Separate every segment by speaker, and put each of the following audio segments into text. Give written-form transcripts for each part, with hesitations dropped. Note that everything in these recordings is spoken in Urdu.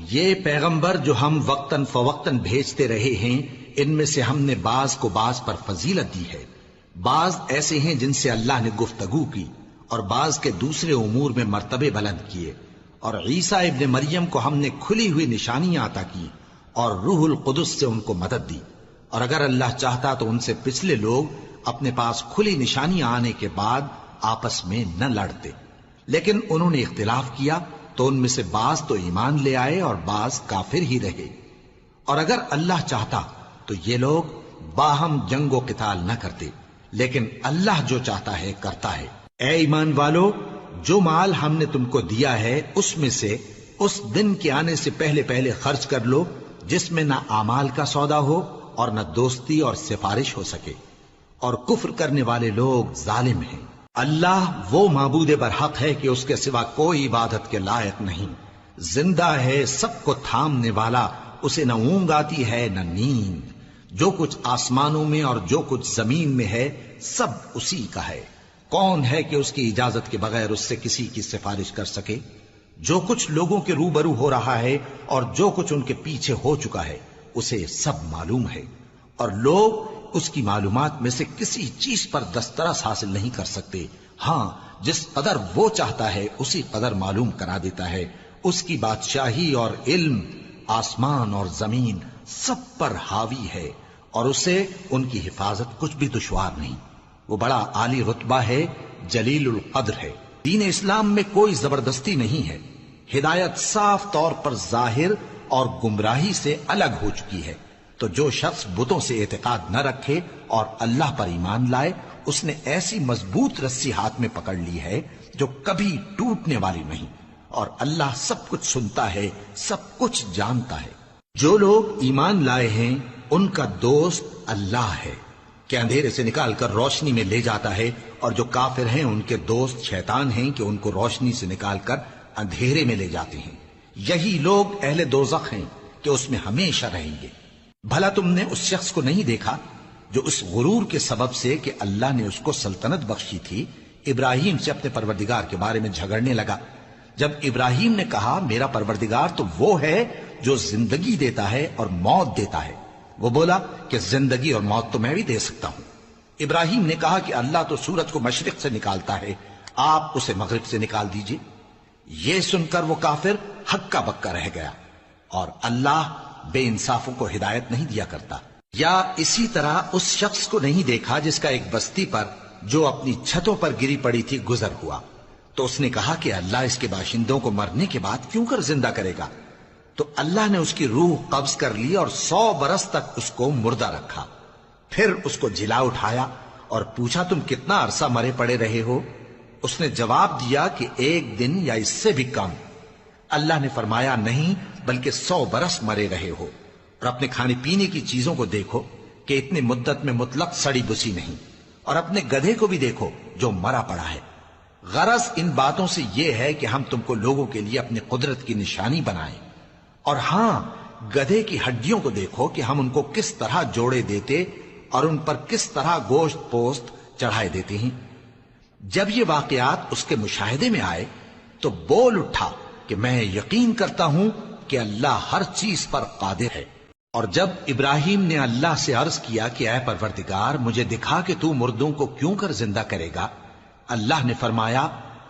Speaker 1: یہ پیغمبر جو ہم وقتاً فوقتاً بھیجتے رہے ہیں، ان میں سے ہم نے بعض کو بعض پر فضیلت دی ہے۔ بعض ایسے ہیں جن سے اللہ نے گفتگو کی، اور بعض کے دوسرے امور میں مرتبے بلند کیے، اور عیسیٰ ابن مریم کو ہم نے کھلی ہوئی نشانیاں عطا کی اور روح القدس سے ان کو مدد دی، اور اگر اللہ چاہتا تو ان سے پچھلے لوگ اپنے پاس کھلی نشانیاں آنے کے بعد آپس میں نہ لڑتے، لیکن انہوں نے اختلاف کیا تو ان میں سے بعض تو ایمان لے آئے اور بعض کافر ہی رہے۔ اور اگر اللہ چاہتا تو یہ لوگ باہم جنگ و قتال نہ کرتے، لیکن اللہ جو چاہتا ہے کرتا ہے۔ اے ایمان والو، جو مال ہم نے تم کو دیا ہے اس میں سے اس دن کے آنے سے پہلے پہلے خرچ کر لو جس میں نہ اعمال کا سودا ہو اور نہ دوستی اور سفارش ہو سکے، اور کفر کرنے والے لوگ ظالم ہیں۔ اللہ وہ معبود برحق ہے کہ اس کے سوا کوئی عبادت کے لائق نہیں، زندہ ہے، سب کو تھامنے والا، اسے نہ اونگ آتی ہے نہ نیند، جو کچھ آسمانوں میں اور جو کچھ زمین میں ہے سب اسی کا ہے۔ کون ہے کہ اس کی اجازت کے بغیر اس سے کسی کی سفارش کر سکے؟ جو کچھ لوگوں کے روبرو ہو رہا ہے اور جو کچھ ان کے پیچھے ہو چکا ہے اسے سب معلوم ہے، اور لوگ اس کی معلومات میں سے کسی چیز پر دسترس حاصل نہیں کر سکتے۔ ہاں، جس قدر وہ چاہتا ہے اسی قدر معلوم کرا دیتا ہے۔ اس کی بادشاہی اور علم آسمان اور زمین سب پر حاوی ہے، اور اسے ان کی حفاظت کچھ بھی دشوار نہیں۔ وہ بڑا عالی رتبہ ہے، جلیل القدر ہے۔ دین اسلام میں کوئی زبردستی نہیں ہے، ہدایت صاف طور پر ظاہر اور گمراہی سے الگ ہو چکی ہے۔ تو جو شخص بتوں سے اعتقاد نہ رکھے اور اللہ پر ایمان لائے، اس نے ایسی مضبوط رسی ہاتھ میں پکڑ لی ہے جو کبھی ٹوٹنے والی نہیں، اور اللہ سب کچھ سنتا ہے، سب کچھ جانتا ہے۔ جو لوگ ایمان لائے ہیں ان کا دوست اللہ ہے کہ اندھیرے سے نکال کر روشنی میں لے جاتا ہے، اور جو کافر ہیں ان کے دوست شیطان ہیں کہ ان کو روشنی سے نکال کر اندھیرے میں لے جاتے ہیں۔ یہی لوگ اہل دوزخ ہیں کہ اس میں ہمیشہ رہیں گے۔ بھلا تم نے اس شخص کو نہیں دیکھا جو اس غرور کے سبب سے کہ اللہ نے اس کو سلطنت بخشی تھی، ابراہیم سے اپنے پروردگار کے بارے میں جھگڑنے لگا؟ جب ابراہیم نے کہا میرا پروردگار تو وہ ہے جو زندگی دیتا ہے اور موت دیتا ہے، وہ بولا کہ زندگی اور موت تو میں بھی دے سکتا ہوں۔ ابراہیم نے کہا کہ اللہ تو سورج کو مشرق سے نکالتا ہے، آپ اسے مغرب سے نکال دیجئے۔ یہ سن کر وہ کافر ہکا بکا رہ گیا، اور اللہ بے انصافوں کو ہدایت نہیں دیا کرتا۔ یا اسی طرح اس شخص کو نہیں دیکھا جس کا ایک بستی پر جو اپنی چھتوں پر گری پڑی تھی گزر ہوا، تو اس نے کہا کہ اللہ اس کے باشندوں کو مرنے کے بعد کیوں کر زندہ کرے گا؟ تو اللہ نے اس کی روح قبض کر لی اور 100 برس تک اس کو مردہ رکھا۔ پھر اس کو جلا اٹھایا اور پوچھا تم کتنا عرصہ مرے پڑے رہے ہو؟ اس نے جواب دیا کہ 1 دن یا اس سے بھی کم۔ اللہ نے فرمایا نہیں بلکہ 100 برس مرے رہے ہو، اور اپنے کھانے پینے کی چیزوں کو دیکھو کہ اتنی مدت میں مطلق سڑی بسی نہیں، اور اپنے گدھے کو بھی دیکھو جو مرا پڑا ہے۔ غرض ان باتوں سے یہ ہے کہ ہم تم کو لوگوں کے لیے اپنی قدرت کی نشانی بنائیں، اور ہاں گدھے کی ہڈیوں کو دیکھو کہ ہم ان کو کس طرح جوڑے دیتے اور ان پر کس طرح گوشت پوست چڑھائے دیتے ہیں۔ جب یہ واقعات اس کے مشاہدے میں آئے تو بول اٹھا کہ میں یقین کرتا ہوں کہ اللہ ہر چیز پر قادر ہے۔ اور جب ابراہیم نے اللہ سے عرض کیا کہ اے پروردگار مجھے دکھا کہ تو مردوں کو کیوں کر زندہ کرے گا، اللہ نے فرمایا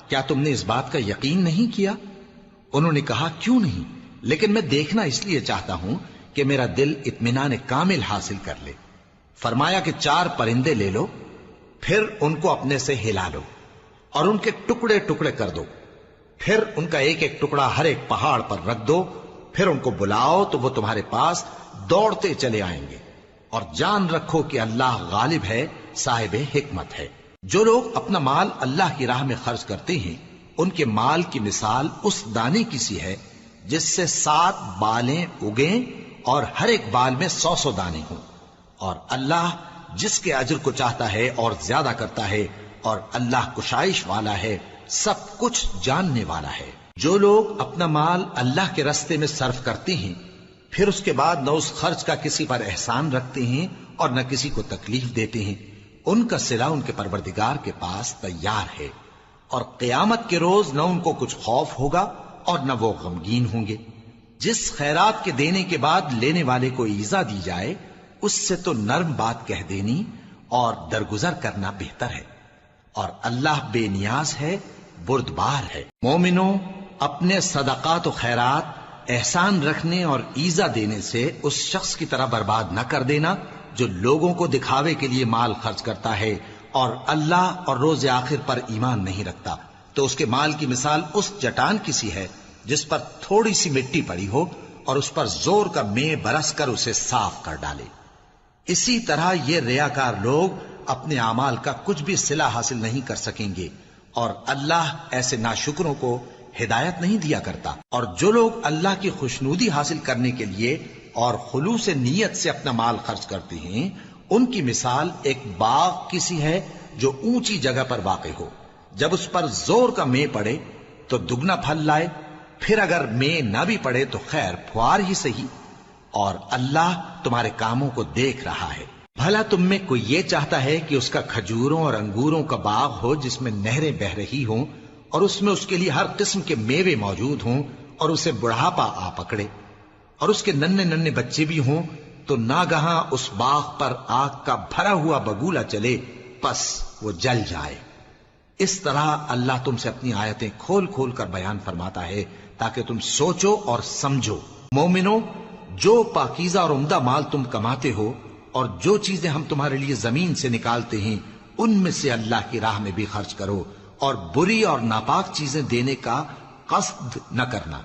Speaker 1: کیا تم نے اس بات کا یقین نہیں کیا؟ انہوں نے کہا کیوں نہیں، لیکن میں دیکھنا اس لیے چاہتا ہوں کہ میرا دل اطمینان کامل حاصل کر لے۔ فرمایا کہ 4 پرندے لے لو، پھر ان کو اپنے سے ہلا لو اور ان کے ٹکڑے ٹکڑے کر دو، پھر ان کا ایک ایک ٹکڑا ہر ایک پہاڑ پر رکھ دو، پھر ان کو بلاؤ تو وہ تمہارے پاس دوڑتے چلے آئیں گے، اور جان رکھو کہ اللہ غالب ہے، صاحب حکمت ہے۔ جو لوگ اپنا مال اللہ کی راہ میں خرچ کرتے ہیں ان کے مال کی مثال اس دانے کی سی ہے جس سے 7 بالیں اگیں اور ہر ایک بال میں 100 دانے ہوں، اور اللہ جس کے اجر کو چاہتا ہے اور زیادہ کرتا ہے، اور اللہ کشائش والا ہے، سب کچھ جاننے والا ہے۔ جو لوگ اپنا مال اللہ کے راستے میں صرف کرتے ہیں پھر اس کے بعد نہ اس خرچ کا کسی پر احسان رکھتے ہیں اور نہ کسی کو تکلیف دیتے ہیں، ان کا صلہ ان کے پروردگار کے پاس تیار ہے، اور قیامت کے روز نہ ان کو کچھ خوف ہوگا اور نہ وہ غمگین ہوں گے۔ جس خیرات کے دینے کے بعد لینے والے کو ایذا دی جائے اس سے تو نرم بات کہہ دینی اور درگزر کرنا بہتر ہے، اور اللہ بے نیاز ہے، بردبار ہے۔ مومنوں، اپنے صدقات و خیرات احسان رکھنے اور ایذا دینے سے اس شخص کی طرح برباد نہ کر دینا جو لوگوں کو دکھاوے کے لیے مال خرچ کرتا ہے اور اللہ اور روز آخر پر ایمان نہیں رکھتا، تو اس کے مال کی مثال اس چٹان کی سی ہے جس پر تھوڑی سی مٹی پڑی ہو اور اس پر زور کا مے برس کر اسے صاف کر ڈالے۔ اسی طرح یہ ریاکار لوگ اپنے اعمال کا کچھ بھی صلہ حاصل نہیں کر سکیں گے، اور اللہ ایسے ناشکروں کو ہدایت نہیں دیا کرتا۔ اور جو لوگ اللہ کی خوشنودی حاصل کرنے کے لیے اور خلوص نیت سے اپنا مال خرچ کرتے ہیں، ان کی مثال ایک باغ کی سی ہے جو اونچی جگہ پر واقع ہو، جب اس پر زور کا مے پڑے تو دگنا پھل لائے، پھر اگر مے نہ بھی پڑے تو خیر پھوار ہی صحیح، اور اللہ تمہارے کاموں کو دیکھ رہا ہے۔ بھلا تم میں کوئی یہ چاہتا ہے کہ اس کا کھجوروں اور انگوروں کا باغ ہو جس میں نہریں بہ رہی ہوں اور اس میں اس کے لیے ہر قسم کے میوے موجود ہوں، اور اسے بڑھاپا آ پکڑے اور اس کے ننھے ننھے بچے بھی ہوں، تو ناگہاں اس باغ پر آگ کا بھرا ہوا بگولا چلے، پس وہ جل جائے۔ اس طرح اللہ تم سے اپنی آیتیں کھول کھول کر بیان فرماتا ہے تاکہ تم سوچو اور سمجھو۔ مومنو، جو پاکیزہ اور عمدہ مال تم کماتے ہو اور جو چیزیں ہم تمہارے لیے زمین سے نکالتے ہیں ان میں سے اللہ کی راہ میں بھی خرچ کرو، اور بری اور ناپاک چیزیں دینے کا قصد نہ کرنا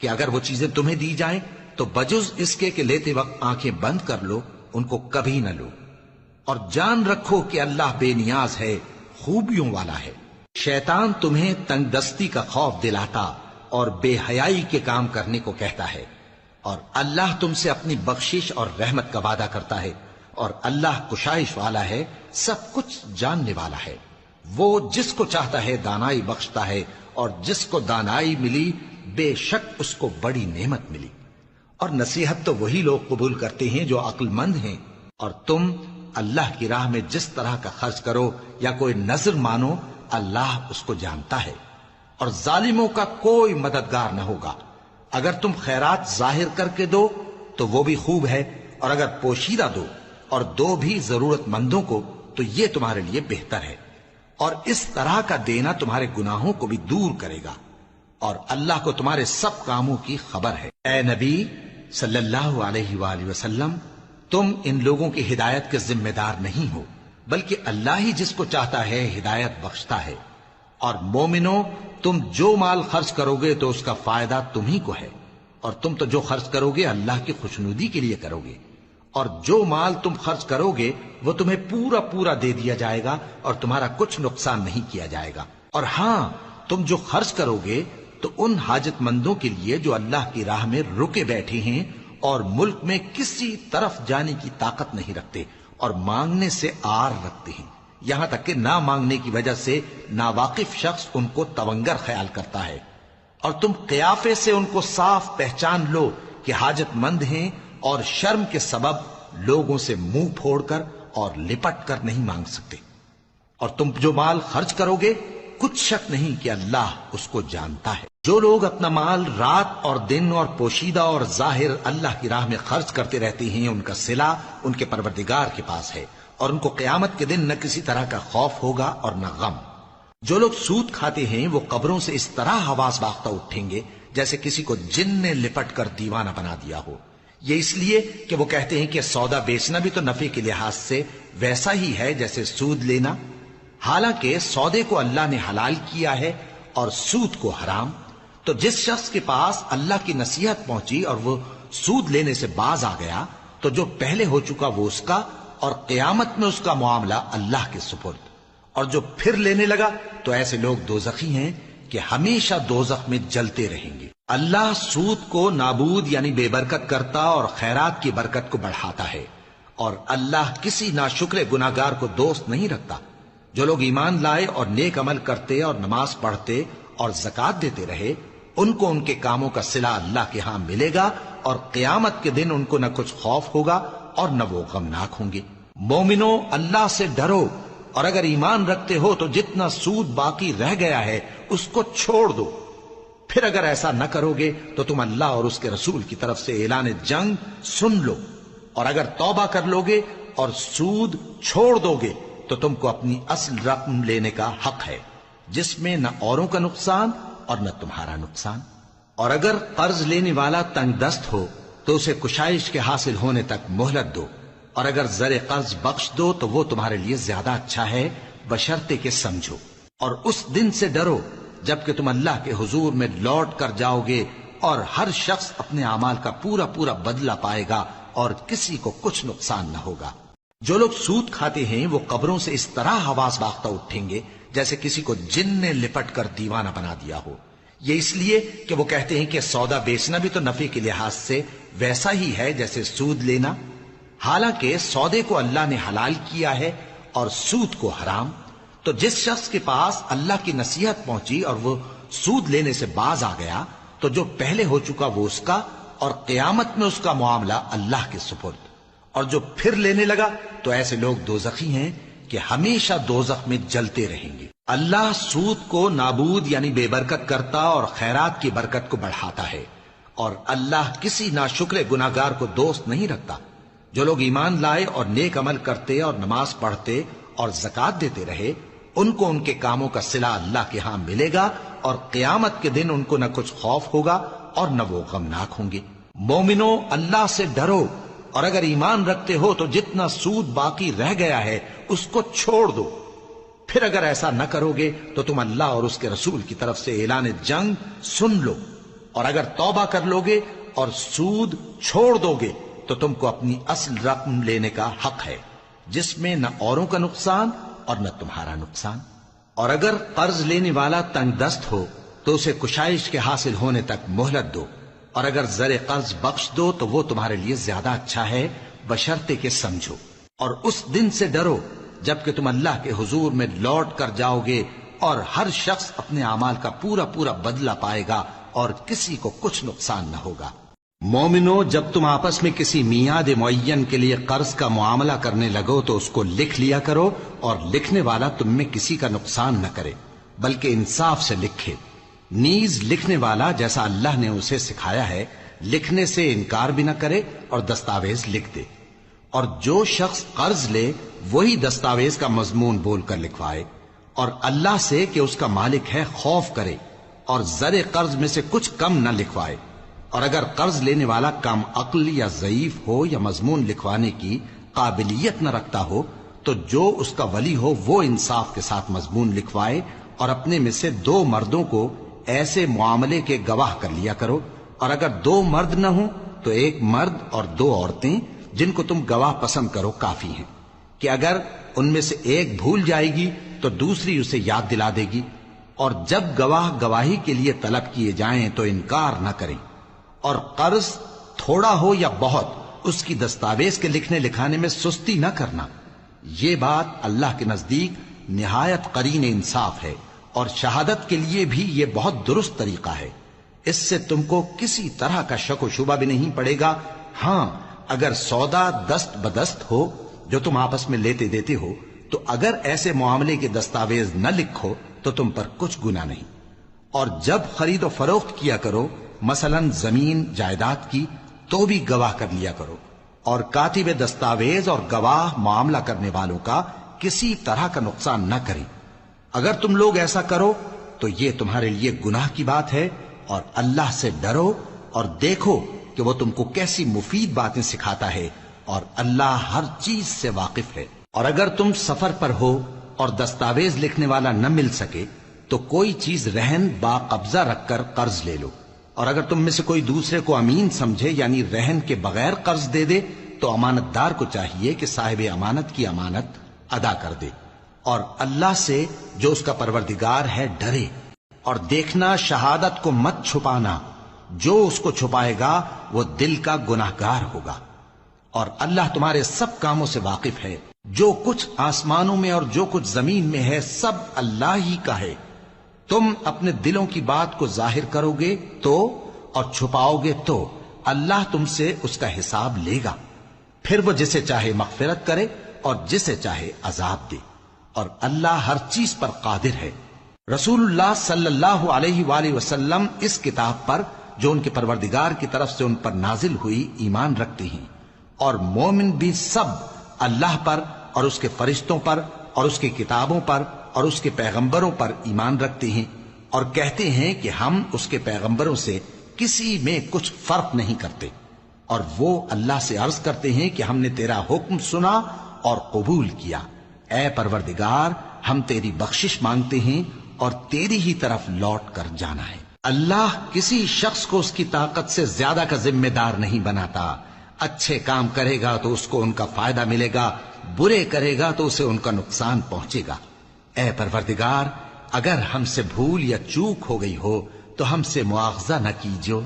Speaker 1: کہ اگر وہ چیزیں تمہیں دی جائیں تو بجز اس کے کہ لیتے وقت آنکھیں بند کر لو، ان کو کبھی نہ لو، اور جان رکھو کہ اللہ بے نیاز ہے، خوبیوں والا ہے۔ شیطان تمہیں تنگ دستی کا خوف دلاتا اور بے حیائی کے کام کرنے کو کہتا ہے، اور اللہ تم سے اپنی بخشش اور رحمت کا وعدہ کرتا ہے، اور اللہ کشائش والا ہے، سب کچھ جاننے والا ہے۔ وہ جس کو چاہتا ہے دانائی بخشتا ہے، اور جس کو دانائی ملی بے شک اس کو بڑی نعمت ملی۔ اور نصیحت تو وہی لوگ قبول کرتے ہیں جو عقل مند ہیں، اور تم اللہ کی راہ میں جس طرح کا خرچ کرو یا کوئی نذر مانو، اللہ اس کو جانتا ہے، اور ظالموں کا کوئی مددگار نہ ہوگا۔ اگر تم خیرات ظاہر کر کے دو تو وہ بھی خوب ہے، اور اگر پوشیدہ دو اور دو بھی ضرورت مندوں کو تو یہ تمہارے لیے بہتر ہے، اور اس طرح کا دینا تمہارے گناہوں کو بھی دور کرے گا، اور اللہ کو تمہارے سب کاموں کی خبر ہے۔ اے نبی صلی اللہ علیہ وآلہ وسلم، تم ان لوگوں کی ہدایت کے ذمہ دار نہیں ہو، بلکہ اللہ ہی جس کو چاہتا ہے ہدایت بخشتا ہے۔ اور مومنو، تم جو مال خرچ کرو گے تو اس کا فائدہ تمہیں کو ہے، اور تم تو جو خرچ کرو گے اللہ کی خوشنودی کے لیے کرو گے، اور جو مال تم خرچ کرو گے وہ تمہیں پورا پورا دے دیا جائے گا اور تمہارا کچھ نقصان نہیں کیا جائے گا۔ اور ہاں، تم جو خرچ کرو گے تو ان حاجت مندوں کے لیے جو اللہ کی راہ میں رکے بیٹھے ہیں اور ملک میں کسی طرف جانے کی طاقت نہیں رکھتے اور مانگنے سے آر رکھتے ہیں، یہاں تک کہ نہ مانگنے کی وجہ سے ناواقف شخص ان کو تونگر خیال کرتا ہے، اور تم قیافے سے ان کو صاف پہچان لو کہ حاجت مند ہیں، اور شرم کے سبب لوگوں سے منہ پھوڑ کر اور لپٹ کر نہیں مانگ سکتے۔ اور تم جو مال خرچ کرو گے کچھ شک نہیں کہ اللہ اس کو جانتا ہے۔ جو لوگ اپنا مال رات اور دن اور پوشیدہ اور ظاہر اللہ کی راہ میں خرچ کرتے رہتے ہیں، ان کا صلہ ان کے پروردگار کے پاس ہے، اور ان کو قیامت کے دن نہ کسی طرح کا خوف ہوگا اور نہ غم۔ جو لوگ سود کھاتے ہیں وہ قبروں سے اس طرح حواس باختہ اٹھیں گے جیسے کسی کو جن نے لپٹ کر دیوانہ بنا دیا ہو، یہ اس لیے کہ وہ کہتے ہیں کہ سودا بیچنا بھی تو نفع کے لحاظ سے ویسا ہی ہے جیسے سود لینا، حالانکہ سودے کو اللہ نے حلال کیا ہے اور سود کو حرام۔ تو جس شخص کے پاس اللہ کی نصیحت پہنچی اور وہ سود لینے سے باز آ گیا تو جو پہلے ہو چکا وہ اس کا، اور قیامت میں اس کا معاملہ اللہ کے سپرد، اور جو پھر لینے لگا تو ایسے لوگ دوزخی ہیں کہ ہمیشہ دوزخ میں جلتے رہیں گے۔ اللہ سود کو نابود یعنی بے برکت کرتا اور خیرات کی برکت کو بڑھاتا ہے، اور اللہ کسی ناشکر گناہگار کو دوست نہیں رکھتا۔ جو لوگ ایمان لائے اور نیک عمل کرتے اور نماز پڑھتے اور زکوٰۃ دیتے رہے، ان کو ان کے کاموں کا صلہ اللہ کے ہاں ملے گا، اور قیامت کے دن ان کو نہ کچھ خوف ہوگا اور نہ وہ غمناک ہوں گے۔ مومنو، اللہ سے ڈرو، اور اگر ایمان رکھتے ہو تو جتنا سود باقی رہ گیا ہے اس کو چھوڑ دو، پھر اگر ایسا نہ کرو گے تو تم اللہ اور اس کے رسول کی طرف سے اعلان جنگ سن لو، اور اگر توبہ کر لو گے اور سود چھوڑ دو گے تو تم کو اپنی اصل رقم لینے کا حق ہے، جس میں نہ اوروں کا نقصان اور نہ تمہارا نقصان۔ اور اگر قرض لینے والا تنگ دست ہو تو اسے کشائش کے حاصل ہونے تک مہلت دو، اور اگر زر قرض بخش دو تو وہ تمہارے لیے زیادہ اچھا ہے، بشرطے کہ سمجھو۔ اور اس دن سے ڈرو جبکہ تم اللہ کے حضور میں لوٹ کر جاؤ گے، اور ہر شخص اپنے اعمال کا پورا پورا بدلہ پائے گا، اور کسی کو کچھ نقصان نہ ہوگا۔ جو لوگ سود کھاتے ہیں وہ قبروں سے اس طرح حواس باختہ اٹھیں گے جیسے کسی کو جن نے لپٹ کر دیوانہ بنا دیا ہو، یہ اس لیے کہ وہ کہتے ہیں کہ سودا بیچنا بھی تو نفع کے لحاظ سے ویسا ہی ہے جیسے سود لینا، حالانکہ سودے کو اللہ نے حلال کیا ہے اور سود کو حرام۔ تو جس شخص کے پاس اللہ کی نصیحت پہنچی اور وہ سود لینے سے باز آ گیا تو جو پہلے ہو چکا وہ اس کا، اور قیامت میں اس کا معاملہ اللہ کے سپرد۔ اور جو پھر لینے لگا تو ایسے لوگ دوزخی ہیں کہ ہمیشہ دوزخ میں جلتے رہیں گے۔ اللہ سود کو نابود یعنی بے برکت کرتا اور خیرات کی برکت کو بڑھاتا ہے، اور اللہ کسی ناشکر گناہگار کو دوست نہیں رکھتا۔ جو لوگ ایمان لائے اور نیک عمل کرتے اور نماز پڑھتے اور زکوٰۃ دیتے رہے، ان کو ان کے کاموں کا صلہ اللہ کے ہاں ملے گا، اور قیامت کے دن ان کو نہ کچھ خوف ہوگا اور نہ وہ غمناک ہوں گے۔ مومنو، اللہ سے ڈرو، اور اگر ایمان رکھتے ہو تو جتنا سود باقی رہ گیا ہے اس کو چھوڑ دو۔ پھر اگر ایسا نہ کرو گے تو تم اللہ اور اس کے رسول کی طرف سے اعلان جنگ سن لو، اور اگر توبہ کر لو گے اور سود چھوڑ دو گے تو تم کو اپنی اصل رقم لینے کا حق ہے، جس میں نہ اوروں کا نقصان اور نہ تمہارا نقصان۔ اور اگر قرض لینے والا تنگ دست ہو تو اسے کشائش کے حاصل ہونے تک مہلت دو، اور اگر زر قرض بخش دو تو وہ تمہارے لیے زیادہ اچھا ہے، بشرطے کہ سمجھو۔ اور اس دن سے ڈرو جبکہ تم اللہ کے حضور میں لوٹ کر جاؤ گے، اور ہر شخص اپنے اعمال کا پورا پورا بدلہ پائے گا، اور کسی کو کچھ نقصان نہ ہوگا۔ مومنو، جب تم آپس میں کسی میعاد معین کے لیے قرض کا معاملہ کرنے لگو تو اس کو لکھ لیا کرو، اور لکھنے والا تم میں کسی کا نقصان نہ کرے بلکہ انصاف سے لکھے۔ نیز لکھنے والا جیسا اللہ نے اسے سکھایا ہے لکھنے سے انکار بھی نہ کرے اور دستاویز لکھ دے، اور جو شخص قرض لے وہی دستاویز کا مضمون بول کر لکھوائے، اور اللہ سے کہ اس کا مالک ہے خوف کرے، اور زر قرض میں سے کچھ کم نہ لکھوائے۔ اور اگر قرض لینے والا کم عقل یا ضعیف ہو یا مضمون لکھوانے کی قابلیت نہ رکھتا ہو تو جو اس کا ولی ہو وہ انصاف کے ساتھ مضمون لکھوائے، اور اپنے میں سے 2 مردوں کو ایسے معاملے کے گواہ کر لیا کرو، اور اگر 2 مرد نہ ہوں تو 1 مرد اور 2 عورتیں جن کو تم گواہ پسند کرو کافی ہیں، کہ اگر ان میں سے ایک بھول جائے گی تو دوسری اسے یاد دلا دے گی۔ اور جب گواہ گواہی کے لیے طلب کیے جائیں تو انکار نہ کریں، اور قرض تھوڑا ہو یا بہت اس کی دستاویز کے لکھنے لکھانے میں سستی نہ کرنا۔ یہ بات اللہ کے نزدیک نہایت قرین انصاف ہے، اور شہادت کے لیے بھی یہ بہت درست طریقہ ہے۔ اس سے تم کو کسی طرح کا شک و شبہ بھی نہیں پڑے گا۔ ہاں، اگر سودا دست بدست ہو جو تم آپس میں لیتے دیتے ہو تو اگر ایسے معاملے کے دستاویز نہ لکھو تو تم پر کچھ گناہ نہیں۔ اور جب خرید و فروخت کیا کرو، مثلا زمین جائیداد کی، تو بھی گواہ کر لیا کرو، اور کاتب دستاویز اور گواہ معاملہ کرنے والوں کا کسی طرح کا نقصان نہ کریں۔ اگر تم لوگ ایسا کرو تو یہ تمہارے لیے گناہ کی بات ہے، اور اللہ سے ڈرو اور دیکھو کہ وہ تم کو کیسی مفید باتیں سکھاتا ہے، اور اللہ ہر چیز سے واقف ہے۔ اور اگر تم سفر پر ہو اور دستاویز لکھنے والا نہ مل سکے تو کوئی چیز رہن با قبضہ رکھ کر قرض لے لو، اور اگر تم میں سے کوئی دوسرے کو امین سمجھے یعنی رہن کے بغیر قرض دے دے تو امانت دار کو چاہیے کہ صاحب امانت کی امانت ادا کر دے، اور اللہ سے جو اس کا پروردگار ہے ڈرے۔ اور دیکھنا، شہادت کو مت چھپانا، جو اس کو چھپائے گا وہ دل کا گناہگار ہوگا، اور اللہ تمہارے سب کاموں سے واقف ہے۔ جو کچھ آسمانوں میں اور جو کچھ زمین میں ہے سب اللہ ہی کا ہے۔ تم اپنے دلوں کی بات کو ظاہر کرو گے تو اور چھپاؤ گے تو اللہ تم سے اس کا حساب لے گا، پھر وہ جسے چاہے مغفرت کرے اور جسے چاہے عذاب دے، اور اللہ ہر چیز پر قادر ہے۔ رسول اللہ صلی اللہ علیہ وآلہ وسلم اس کتاب پر جو ان کے پروردگار کی طرف سے ان پر نازل ہوئی ایمان رکھتے ہیں، اور مومن بھی سب اللہ پر اور اس کے فرشتوں پر اور اس کی کتابوں پر اور اس کے پیغمبروں پر ایمان رکھتے ہیں، اور کہتے ہیں کہ ہم اس کے پیغمبروں سے کسی میں کچھ فرق نہیں کرتے، اور وہ اللہ سے عرض کرتے ہیں کہ ہم نے تیرا حکم سنا اور قبول کیا، اے پروردگار ہم تیری بخشش مانگتے ہیں اور تیری ہی طرف لوٹ کر جانا ہے۔ اللہ کسی شخص کو اس کی طاقت سے زیادہ کا ذمہ دار نہیں بناتا، اچھے کام کرے گا تو اس کو ان کا فائدہ ملے گا، برے کرے گا تو اسے ان کا نقصان پہنچے گا۔ اے پروردگار اگر ہم سے بھول یا چوک ہو گئی ہو تو ہم سے مواخذہ نہ کیجو،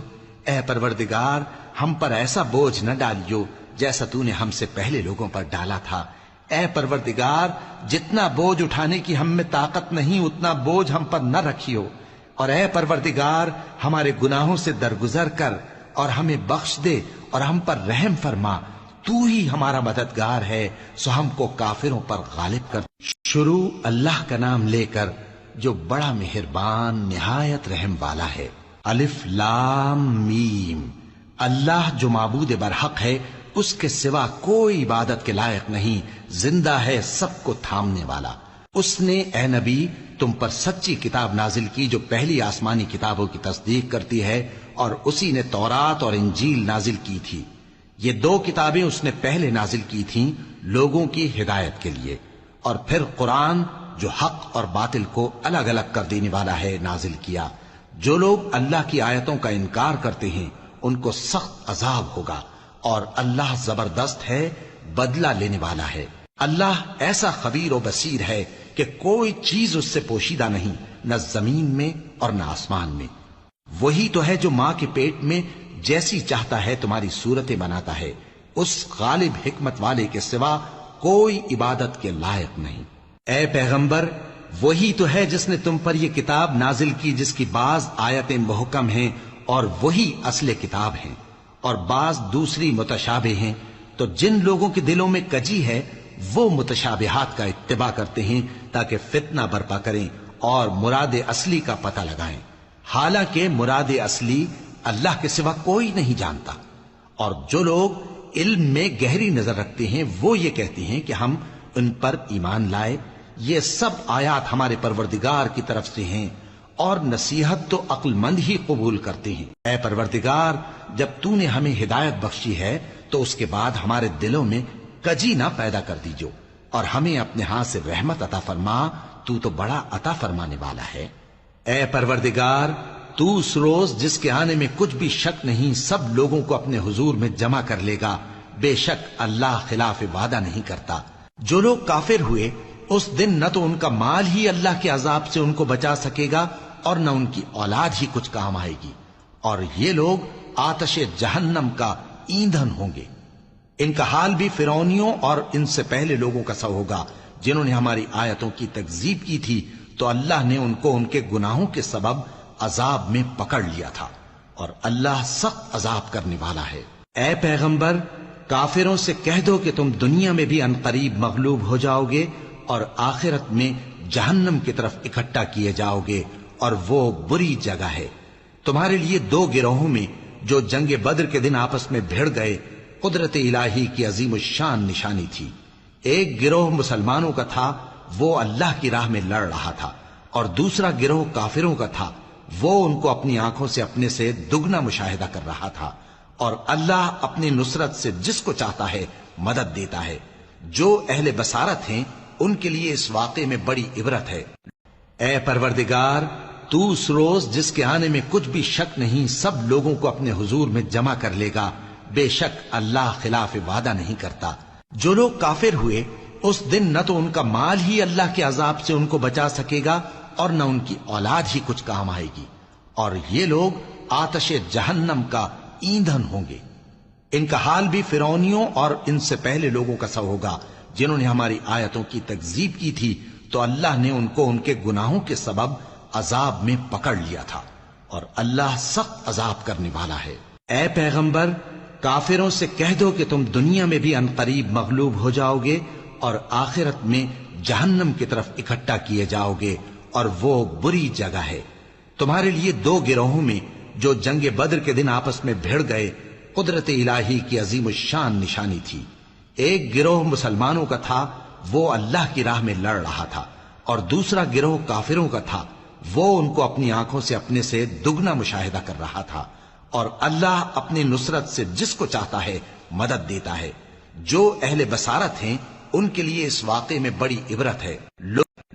Speaker 1: اے پروردگار ہم پر ایسا بوجھ نہ ڈالیو جیسا تو نے ہم سے پہلے لوگوں پر ڈالا تھا، اے پروردگار جتنا بوجھ اٹھانے کی ہم میں طاقت نہیں اتنا بوجھ ہم پر نہ رکھیو، اور اے پروردگار ہمارے گناہوں سے درگزر کر اور ہمیں بخش دے اور ہم پر رحم فرما، تو ہی ہمارا مددگار ہے، سو ہم کو کافروں پر غالب کر۔ شروع اللہ کا نام لے کر جو بڑا مہربان نہایت رحم والا ہے۔ الف لام میم، اللہ جو معبود برحق ہے اس کے سوا کوئی عبادت کے لائق نہیں، زندہ ہے سب کو تھامنے والا۔ اس نے اے نبی تم پر سچی کتاب نازل کی جو پہلی آسمانی کتابوں کی تصدیق کرتی ہے، اور اسی نے تورات اور انجیل نازل کی تھی۔ یہ دو کتابیں اس نے پہلے نازل کی تھیں لوگوں کی ہدایت کے لیے، اور پھر قرآن جو حق اور باطل کو الگ الگ کر دینے والا ہے نازل کیا۔ جو لوگ اللہ کی آیتوں کا انکار کرتے ہیں ان کو سخت عذاب ہوگا، اور اللہ زبردست ہے، بدلہ لینے والا ہے۔ اللہ ایسا خبیر و بصیر ہے کہ کوئی چیز اس سے پوشیدہ نہیں، نہ زمین میں اور نہ آسمان میں۔ وہی تو ہے جو ماں کے پیٹ میں جیسی چاہتا ہے تمہاری صورتیں بناتا ہے، اس غالب حکمت والے کے سوا کوئی عبادت کے لائق نہیں۔ اے پیغمبر وہی تو ہے جس نے تم پر یہ کتاب نازل کی جس کی بعض آیتیں محکم ہیں اور وہی اصل کتاب ہیں، اور بعض دوسری متشابہ ہیں، تو جن لوگوں کے دلوں میں کجی ہے وہ متشابہات کا اتباع کرتے ہیں تاکہ فتنہ برپا کریں اور مراد اصلی کا پتہ لگائیں، حالانکہ مراد اصلی اللہ کے سوا کوئی نہیں جانتا۔ اور جو لوگ علم میں گہری نظر رکھتے ہیں وہ یہ کہتے ہیں کہ ہم ان پر ایمان لائے، یہ سب آیات ہمارے پروردگار کی طرف سے ہیں، اور نصیحت تو عقل مند ہی قبول کرتے ہیں۔ اے پروردگار جب تو نے ہمیں ہدایت بخشی ہے تو اس کے بعد ہمارے دلوں میں کجی نہ پیدا کر دیجو، اور ہمیں اپنے ہاتھ سے رحمت عطا فرما، تو بڑا عطا فرمانے والا ہے۔ اے پروردگار تو اس روز جس کے آنے میں کچھ بھی شک نہیں سب لوگوں کو اپنے حضور میں جمع کر لے گا، بے شک اللہ خلاف وعدہ نہیں کرتا۔ جو لوگ کافر ہوئے اس دن نہ تو ان کا مال ہی اللہ کے عذاب سے ان کو بچا سکے گا اور نہ ان کی اولاد ہی کچھ کام آئے گی، اور یہ لوگ آتش جہنم کا ایندھن ہوں گے۔ ان کا حال بھی فرعونیوں اور ان سے پہلے لوگوں کا سا ہوگا جنہوں نے ہماری آیتوں کی تکذیب کی تھی، تو اللہ نے ان کو ان کے گناہوں کے سبب عذاب میں پکڑ لیا تھا، اور اللہ سخت عذاب کرنے والا ہے۔ اے پیغمبر کافروں سے کہہ دو کہ تم دنیا میں بھی عنقریب مغلوب ہو جاؤ گے اور آخرت میں جہنم کی طرف اکٹھا کیے جاؤ گے، اور وہ بری جگہ ہے۔ تمہارے لیے دو گروہوں میں جو جنگ بدر کے دن آپس میں بھڑ گئے قدرت الہی کی عظیم الشان نشانی تھی۔ ایک گروہ مسلمانوں کا تھا، وہ اللہ کی راہ میں لڑ رہا تھا، اور دوسرا گروہ کافروں کا تھا، وہ ان کو اپنی آنکھوں سے اپنے سے دگنا مشاہدہ کر رہا تھا، اور اللہ اپنی نصرت سے جس کو چاہتا ہے مدد دیتا ہے۔ جو اہل بصارت ہیں ان کے لیے اس واقعے میں بڑی عبرت ہے۔ اے پروردگار تو اس روز جس کے آنے میں کچھ بھی شک نہیں سب لوگوں کو اپنے حضور میں جمع کر لے گا، بے شک اللہ خلاف وعدہ نہیں کرتا۔ جو لوگ کافر ہوئے اس دن نہ تو ان کا مال ہی اللہ کے عذاب سے ان کو بچا سکے گا اور نہ ان کی اولاد ہی کچھ کام آئے گی، اور یہ لوگ آتش جہنم کا ایندھن ہوں گے۔ ان کا حال بھی فرعونیوں اور ان سے پہلے لوگوں کا سا ہوگا جنہوں نے ہماری آیتوں کی تکذیب کی تھی، تو اللہ نے ان کو ان کے گناہوں کے سبب عذاب میں پکڑ لیا تھا، اور اللہ سخت عذاب کرنے والا ہے۔ اے پیغمبر کافروں سے کہہ دو کہ تم دنیا میں بھی عنقریب مغلوب ہو جاؤ گے اور آخرت میں جہنم کی طرف اکٹھا کیے جاؤ گے، اور وہ بری جگہ ہے۔ تمہارے لیے دو گروہوں میں جو جنگ بدر کے دن آپس میں بھڑ گئے قدرت الہی کی عظیم الشان نشانی تھی۔ ایک گروہ مسلمانوں کا تھا، وہ اللہ کی راہ میں لڑ رہا تھا، اور دوسرا گروہ کافروں کا تھا، وہ ان کو اپنی آنکھوں سے اپنے سے دگنا مشاہدہ کر رہا تھا۔ اور اللہ اپنی نصرت سے جس کو چاہتا ہے مدد دیتا ہے۔ جو اہل بصارت ہیں ان کے لیے اس واقعے میں بڑی عبرت ہے۔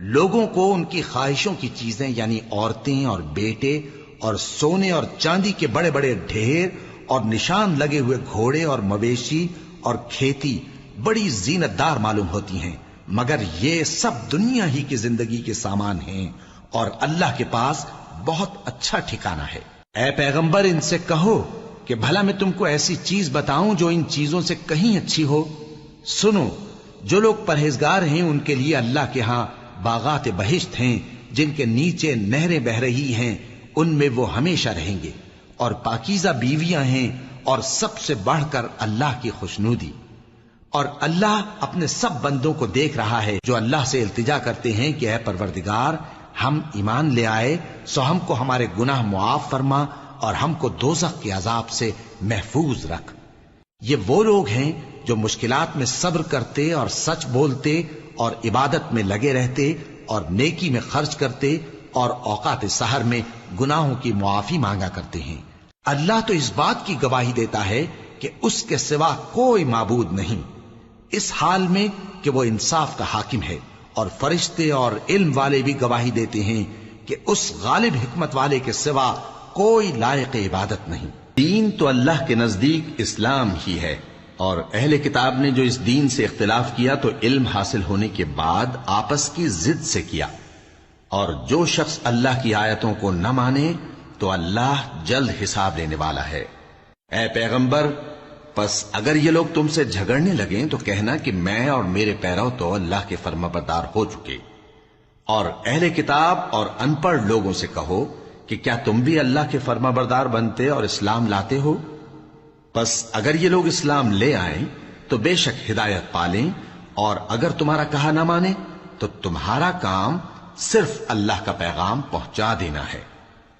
Speaker 1: لوگوں کو ان کی خواہشوں کی چیزیں یعنی عورتیں اور بیٹے اور سونے اور چاندی کے بڑے بڑے ڈھیر اور نشان لگے ہوئے گھوڑے اور مویشی اور کھیتی بڑی زینت دار معلوم ہوتی ہیں، مگر یہ سب دنیا ہی کی زندگی کے سامان ہیں اور اللہ کے پاس بہت اچھا ٹھکانہ ہے۔ اے پیغمبر ان سے کہو کہ بھلا میں تم کو ایسی چیز بتاؤں جو ان چیزوں سے کہیں اچھی ہو؟ سنو، جو لوگ پرہیزگار ہیں ان کے لیے اللہ کے ہاں باغات بہشت ہیں جن کے نیچے نہریں بہ رہی ہیں، ان میں وہ ہمیشہ رہیں گے، اور پاکیزہ بیویاں ہیں، اور سب سے بڑھ کر اللہ کی خوشنودی۔ اور اللہ اپنے سب بندوں کو دیکھ رہا ہے جو اللہ سے التجا کرتے ہیں کہ اے پروردگار ہم ایمان لے آئے سو ہم کو ہمارے گناہ معاف فرما اور ہم کو دوزخ کے عذاب سے محفوظ رکھ۔ یہ وہ لوگ ہیں جو مشکلات میں صبر کرتے اور سچ بولتے اور عبادت میں لگے رہتے اور نیکی میں خرچ کرتے اور اوقات سحر میں گناہوں کی معافی مانگا کرتے ہیں۔ اللہ تو اس بات کی گواہی دیتا ہے کہ اس کے سوا کوئی معبود نہیں، اس حال میں کہ وہ انصاف کا حاکم ہے، اور فرشتے اور علم والے بھی گواہی دیتے ہیں کہ اس غالب حکمت والے کے سوا کوئی لائق عبادت نہیں۔ دین تو اللہ کے نزدیک اسلام ہی ہے، اور اہل کتاب نے جو اس دین سے اختلاف کیا تو علم حاصل ہونے کے بعد آپس کی ضد سے کیا، اور جو شخص اللہ کی آیتوں کو نہ مانے تو اللہ جلد حساب لینے والا ہے۔ اے پیغمبر پس اگر یہ لوگ تم سے جھگڑنے لگیں تو کہنا کہ میں اور میرے پیرو تو اللہ کے فرمانبردار ہو چکے، اور اہل کتاب اور ان پڑھ لوگوں سے کہو کہ کیا تم بھی اللہ کے فرمانبردار بنتے اور اسلام لاتے ہو؟ پس اگر یہ لوگ اسلام لے آئیں تو بے شک ہدایت پالیں، اور اگر تمہارا کہا نہ مانے تو تمہارا کام صرف اللہ کا پیغام پہنچا دینا ہے،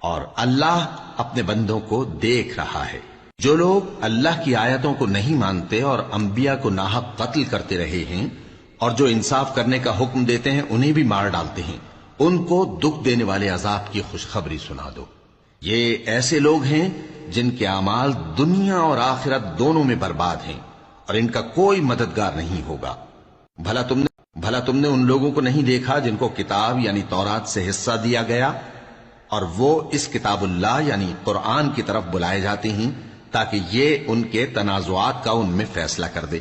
Speaker 1: اور اللہ اپنے بندوں کو دیکھ رہا ہے۔ جو لوگ اللہ کی آیتوں کو نہیں مانتے اور انبیاء کو ناحق قتل کرتے رہے ہیں اور جو انصاف کرنے کا حکم دیتے ہیں انہیں بھی مار ڈالتے ہیں، ان کو دکھ دینے والے عذاب کی خوشخبری سنا دو۔ یہ ایسے لوگ ہیں جن کے اعمال دنیا اور آخرت دونوں میں برباد ہیں، اور ان کا کوئی مددگار نہیں ہوگا۔ بھلا تم نے ان لوگوں کو نہیں دیکھا جن کو کتاب یعنی تورات سے حصہ دیا گیا، اور وہ اس کتاب اللہ یعنی قرآن کی طرف بلائے جاتے ہیں تاکہ یہ ان کے تنازعات کا ان میں فیصلہ کر دے،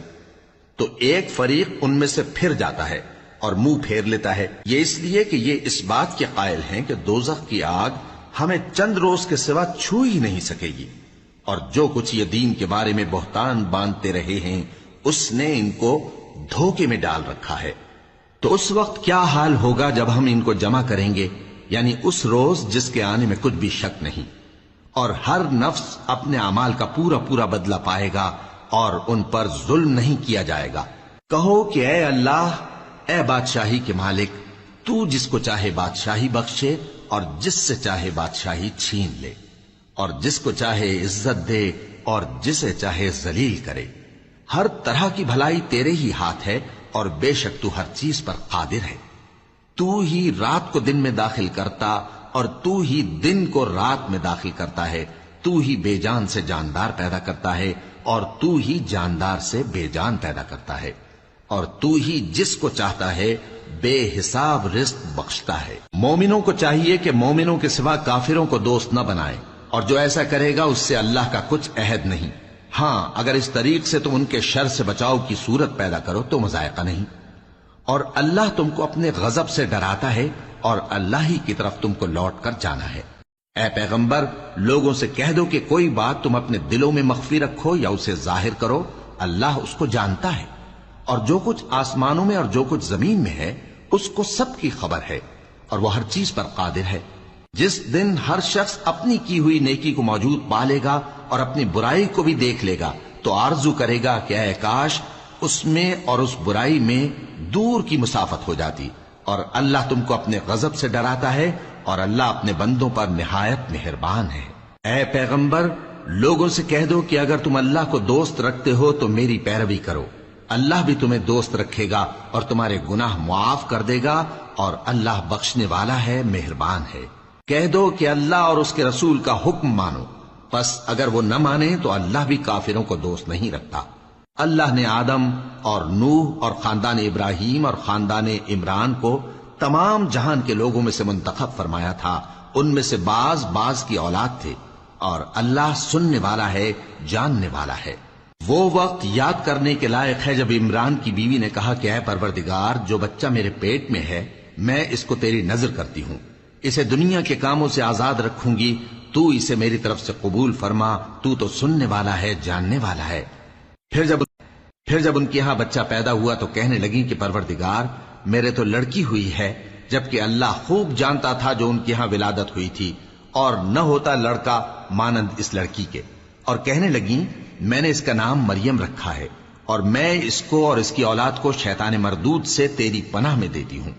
Speaker 1: تو ایک فریق ان میں سے پھر جاتا ہے اور منہ پھیر لیتا ہے، یہ اس لیے کہ یہ اس بات کے قائل ہیں کہ دوزخ کی آگ ہمیں چند روز کے سوا چھو ہی نہیں سکے گی، اور جو کچھ یہ دین کے بارے میں بہتان باندھتے رہے ہیں اس نے ان کو دھوکے میں ڈال رکھا ہے۔ تو اس وقت کیا حال ہوگا جب ہم ان کو جمع کریں گے، یعنی اس روز جس کے آنے میں کچھ بھی شک نہیں، اور ہر نفس اپنے اعمال کا پورا پورا بدلہ پائے گا اور ان پر ظلم نہیں کیا جائے گا۔ کہو کہ اے اللہ، اے بادشاہی کے مالک، تو جس کو چاہے بادشاہی بخشے اور جس سے چاہے بادشاہی چھین لے، اور جس کو چاہے عزت دے اور جسے چاہے ذلیل کرے۔ ہر طرح کی بھلائی تیرے ہی ہاتھ ہے، اور بے شک تو ہر چیز پر قادر ہے۔ تو ہی رات کو دن میں داخل کرتا اور تو ہی دن کو رات میں داخل کرتا ہے، تو ہی بے جان سے جاندار پیدا کرتا ہے اور تو ہی جاندار سے بے جان پیدا کرتا ہے، اور تو ہی جس کو چاہتا ہے بے حساب رزق بخشتا ہے۔ مومنوں کو چاہیے کہ مومنوں کے سوا کافروں کو دوست نہ بنائے، اور جو ایسا کرے گا اس سے اللہ کا کچھ عہد نہیں۔ ہاں اگر اس طریق سے تم ان کے شر سے بچاؤ کی صورت پیدا کرو تو مذائقہ نہیں، اور اللہ تم کو اپنے غضب سے ڈراتا ہے، اور اللہ ہی کی طرف تم کو لوٹ کر جانا ہے۔ اے پیغمبر لوگوں سے کہہ دو کہ کوئی بات تم اپنے دلوں میں مخفی رکھو یا اسے ظاہر کرو، اللہ اس کو جانتا ہے، اور جو کچھ آسمانوں میں اور جو کچھ زمین میں ہے اس کو سب کی خبر ہے، اور وہ ہر چیز پر قادر ہے۔ جس دن ہر شخص اپنی کی ہوئی نیکی کو موجود پا لے گا اور اپنی برائی کو بھی دیکھ لے گا تو آرزو کرے گا کہ اے کاش اس میں اور اس برائی میں دور کی مسافت ہو جاتی، اور اللہ تم کو اپنے غضب سے ڈراتا ہے، اور اللہ اپنے بندوں پر نہایت مہربان ہے۔ اے پیغمبر، لوگوں سے کہہ دو کہ اگر تم اللہ کو دوست رکھتے ہو تو میری پیروی کرو، اللہ بھی تمہیں دوست رکھے گا اور تمہارے گناہ معاف کر دے گا، اور اللہ بخشنے والا ہے، مہربان ہے۔ کہہ دو کہ اللہ اور اس کے رسول کا حکم مانو، پس اگر وہ نہ مانے تو اللہ بھی کافروں کو دوست نہیں رکھتا۔ اللہ نے آدم اور نوح اور خاندان ابراہیم اور خاندان عمران کو تمام جہان کے لوگوں میں سے منتخب فرمایا تھا، ان میں سے بعض کی اولاد تھے، اور اللہ سننے والا ہے، جاننے والا ہے۔ وہ وقت یاد کرنے کے لائق ہے جب عمران کی بیوی نے کہا کہ اے پروردگار، جو بچہ میرے پیٹ میں ہے میں اس کو تیری نذر کرتی ہوں، اسے دنیا کے کاموں سے آزاد رکھوں گی، تو اسے میری طرف سے قبول فرما، تو سننے والا ہے، جاننے والا ہے۔ پھر جب ان کے یہاں بچہ پیدا ہوا تو کہنے لگی کہ پروردگار، میرے تو لڑکی ہوئی ہے، جبکہ اللہ خوب جانتا تھا جو ان کے یہاں ولادت ہوئی تھی، اور نہ ہوتا لڑکا مانند اس لڑکی کے۔ اور کہنے لگی میں نے اس کا نام مریم رکھا ہے، اور میں اس کو اور اس کی اولاد کو شیطان مردود سے تیری پناہ میں دیتی ہوں۔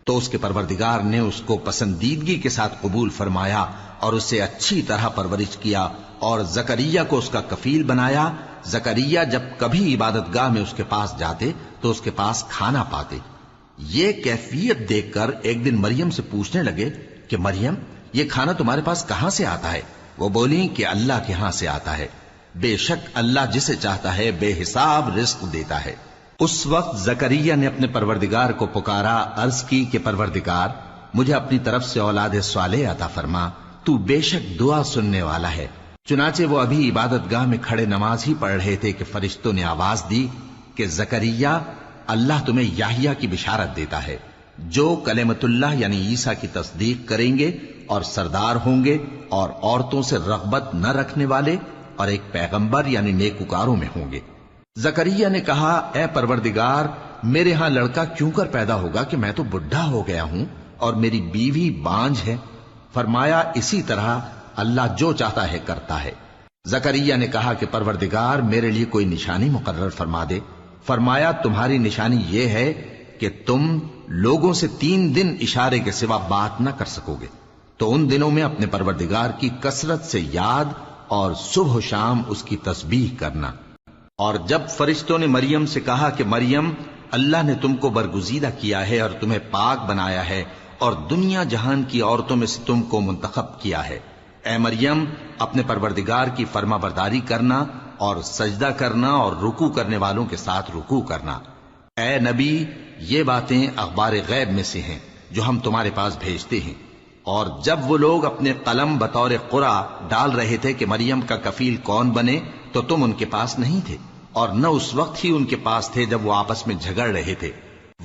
Speaker 1: تو اس کے پروردگار نے اس کو پسندیدگی کے ساتھ قبول فرمایا اور اسے اچھی طرح پرورش کیا، اور زکریا کو اس کا کفیل بنایا۔ زکریا جب کبھی عبادت گاہ میں اس کے پاس جاتے تو اس کے پاس کھانا پاتے۔ یہ کیفیت دیکھ کر ایک دن مریم سے پوچھنے لگے کہ مریم، یہ کھانا تمہارے پاس کہاں سے آتا ہے؟ وہ بولی کہ اللہ کے ہاں سے آتا ہے، بے شک اللہ جسے چاہتا ہے بے حساب رزق دیتا ہے۔ اس وقت زکریا نے اپنے پروردگار کو پکارا، عرض کی کہ پروردگار، مجھے اپنی طرف سے اولاد صالح عطا فرما، تو بے شک دعا سننے والا ہے۔ چنانچہ وہ ابھی عبادت گاہ میں کھڑے نماز ہی پڑھ رہے تھے کہ فرشتوں نے آواز دی کہ زکریا، اللہ تمہیں یحییٰ کی بشارت دیتا ہے، جو کلمۃ اللہ یعنی عیسیٰ کی تصدیق کریں گے اور سردار ہوں گے اور عورتوں سے رغبت نہ رکھنے والے، اور ایک پیغمبر یعنی نیکوکاروں میں ہوں گے۔ زکریا نے کہا، اے پروردگار، میرے ہاں لڑکا کیوں کر پیدا ہوگا کہ میں تو بڈھا ہو گیا ہوں اور میری بیوی بانجھ ہے؟ فرمایا، اسی طرح اللہ جو چاہتا ہے کرتا ہے۔ زکریا نے کہا کہ پروردگار، میرے لیے کوئی نشانی مقرر فرما دے۔ فرمایا، تمہاری نشانی یہ ہے کہ تم لوگوں سے 3 دن اشارے کے سوا بات نہ کر سکو گے، تو ان دنوں میں اپنے پروردگار کی کثرت سے یاد اور صبح و شام اس کی تسبیح کرنا۔ اور جب فرشتوں نے مریم سے کہا کہ مریم، اللہ نے تم کو برگزیدہ کیا ہے اور تمہیں پاک بنایا ہے اور دنیا جہان کی عورتوں میں سے تم کو منتخب کیا ہے، اے مریم، اپنے پروردگار کی فرما برداری کرنا اور سجدہ کرنا اور رکوع کرنے والوں کے ساتھ رکوع کرنا۔ اے نبی، یہ باتیں اخبار غیب میں سے ہیں جو ہم تمہارے پاس بھیجتے ہیں۔ اور جب وہ لوگ اپنے قلم بطور قرعہ ڈال رہے تھے کہ مریم کا کفیل کون بنے، تو تم ان کے پاس نہیں تھے، اور نہ اس وقت ہی ان کے پاس تھے جب وہ آپس میں جھگڑ رہے تھے۔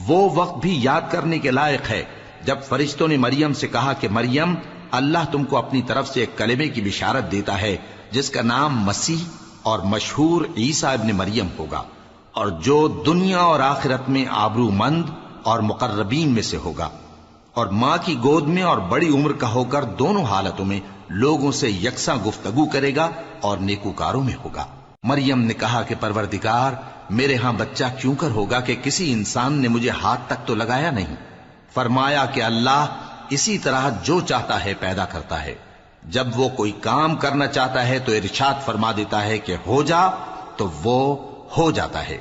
Speaker 1: وہ وقت بھی یاد کرنے کے لائق ہے جب فرشتوں نے مریم سے کہا کہ مریم، اللہ تم کو اپنی طرف سے ایک کلمے کی بشارت دیتا ہے جس کا نام مسیح اور مشہور عیسیٰ ابن مریم ہوگا، اور جو دنیا اور آخرت میں آبرو مند اور مقربین میں سے ہوگا، اور ماں کی گود میں اور بڑی عمر کا ہو کر دونوں حالتوں میں لوگوں سے یکساں گفتگو کرے گا اور نیکوکاروں میں ہوگا۔ مریم نے کہا کہ پروردگار، میرے ہاں بچہ کیوں کر ہوگا کہ کسی انسان نے مجھے ہاتھ تک تو لگایا نہیں؟ فرمایا کہ اللہ اسی طرح جو چاہتا ہے پیدا کرتا ہے، جب وہ کوئی کام کرنا چاہتا ہے تو ارشاد فرما دیتا ہے کہ ہو جا، تو وہ ہو جاتا ہے۔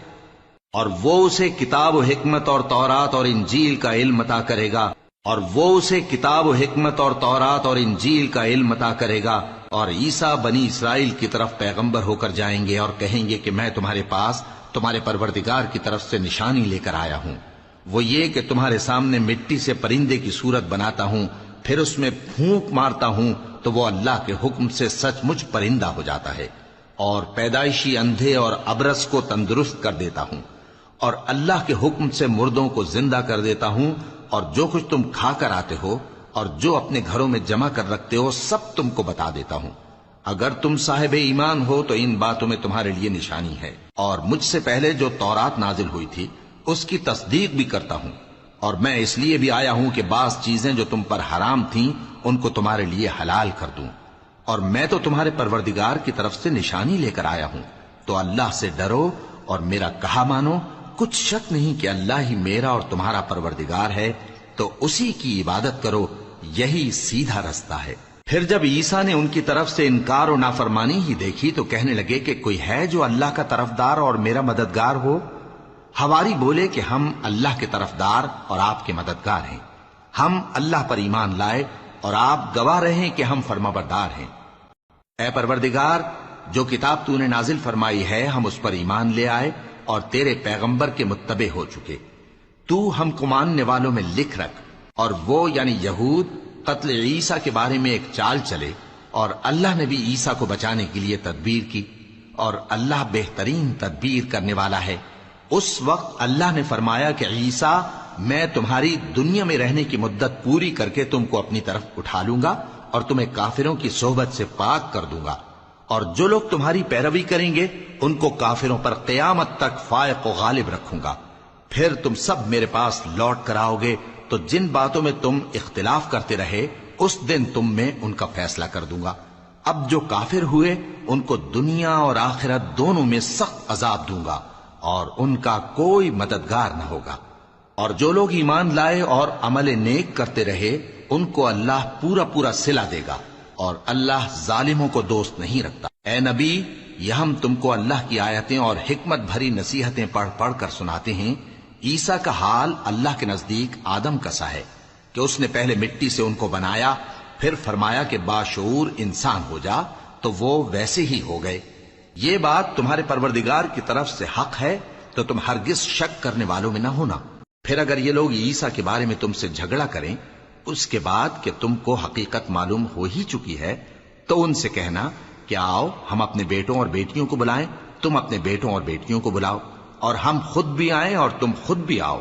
Speaker 1: اور وہ اسے کتاب و حکمت اور تورات اور انجیل کا علم عطا کرے گا، اور وہ اسے کتاب و حکمت اور تورات اور انجیل کا علم عطا کرے گا، اور عیسیٰ بنی اسرائیل کی طرف پیغمبر ہو کر جائیں گے اور کہیں گے کہ میں تمہارے پاس تمہارے پروردگار کی طرف سے نشانی لے کر آیا ہوں، وہ یہ کہ تمہارے سامنے مٹی سے پرندے کی صورت بناتا ہوں، پھر اس میں پھونک مارتا ہوں تو وہ اللہ کے حکم سے سچ مچ پرندہ ہو جاتا ہے، اور پیدائشی اندھے اور ابرص کو تندرست کر دیتا ہوں، اور اللہ کے حکم سے مردوں کو زندہ کر دیتا ہوں، اور جو کچھ تم کھا کر آتے ہو اور جو اپنے گھروں میں جمع کر رکھتے ہو سب تم کو بتا دیتا ہوں۔ اگر تم صاحب ایمان ہو تو ان باتوں میں تمہارے لیے نشانی ہے، اور مجھ سے پہلے جو تورات نازل ہوئی تھی اس کی تصدیق بھی کرتا ہوں، اور میں اس لیے بھی آیا ہوں کہ بعض چیزیں جو تم پر حرام تھیں ان کو تمہارے لیے حلال کر دوں، اور میں تو تمہارے پروردگار کی طرف سے نشانی لے کر آیا ہوں، تو اللہ سے ڈرو اور میرا کہا مانو۔ کچھ شک نہیں کہ اللہ ہی میرا اور تمہارا پروردگار ہے، تو اسی کی عبادت کرو، یہی سیدھا رستہ ہے۔ پھر جب عیسیٰ نے ان کی طرف سے انکار و نافرمانی ہی دیکھی تو کہنے لگے کہ کوئی ہے جو اللہ کا طرفدار اور میرا مددگار ہو؟ حواری بولے کہ ہم اللہ کے طرفدار اور آپ کے مددگار ہیں، ہم اللہ پر ایمان لائے اور آپ گواہ رہیں کہ ہم فرمانبردار ہیں۔ اے پروردگار، جو کتاب تو نے نازل فرمائی ہے ہم اس پر ایمان لے آئے اور تیرے پیغمبر کے متبع ہو چکے۔ تو ہم کو ماننے والوں میں لکھ رکھ، اور وہ یعنی یہود قتل عیسیٰ کے بارے میں ایک چال چلے، اور اللہ نے بھی عیسیٰ کو بچانے کے لیے تدبیر کی، اور اللہ بہترین تدبیر کرنے والا ہے۔ اس وقت اللہ نے فرمایا کہ عیسیٰ، میں تمہاری دنیا میں رہنے کی مدت پوری کر کے تم کو اپنی طرف اٹھا لوں گا اور تمہیں کافروں کی صحبت سے پاک کر دوں گا، اور جو لوگ تمہاری پیروی کریں گے ان کو کافروں پر قیامت تک فائق و غالب رکھوں گا۔ پھر تم سب میرے پاس لوٹ کر آؤ گے تو جن باتوں میں تم اختلاف کرتے رہے اس دن تم میں ان کا فیصلہ کر دوں گا۔ اب جو کافر ہوئے ان کو دنیا اور آخرت دونوں میں سخت عذاب دوں گا اور ان کا کوئی مددگار نہ ہوگا۔ اور جو لوگ ایمان لائے اور عمل نیک کرتے رہے ان کو اللہ پورا پورا صلہ دے گا، اور اللہ ظالموں کو دوست نہیں رکھتا۔ اے نبی، یہ ہم تم کو اللہ کی آیتیں اور حکمت بھری نصیحتیں پڑھ پڑھ کر سناتے ہیں۔ عیسیٰ کا حال اللہ کے نزدیک آدم کا سا ہے کہ اس نے پہلے مٹی سے ان کو بنایا، پھر فرمایا کہ باشعور انسان ہو جا، تو وہ ویسے ہی ہو گئے۔ یہ بات تمہارے پروردگار کی طرف سے حق ہے، تو تم ہرگز شک کرنے والوں میں نہ ہونا۔ پھر اگر یہ لوگ عیسیٰ کے بارے میں تم سے جھگڑا کریں اس کے بعد کہ تم کو حقیقت معلوم ہو ہی چکی ہے، تو ان سے کہنا کہ آؤ ہم اپنے بیٹوں اور بیٹیوں کو بلائیں، تم اپنے بیٹوں اور بیٹیوں کو بلاؤ، اور ہم خود بھی آئیں اور تم خود بھی آؤ،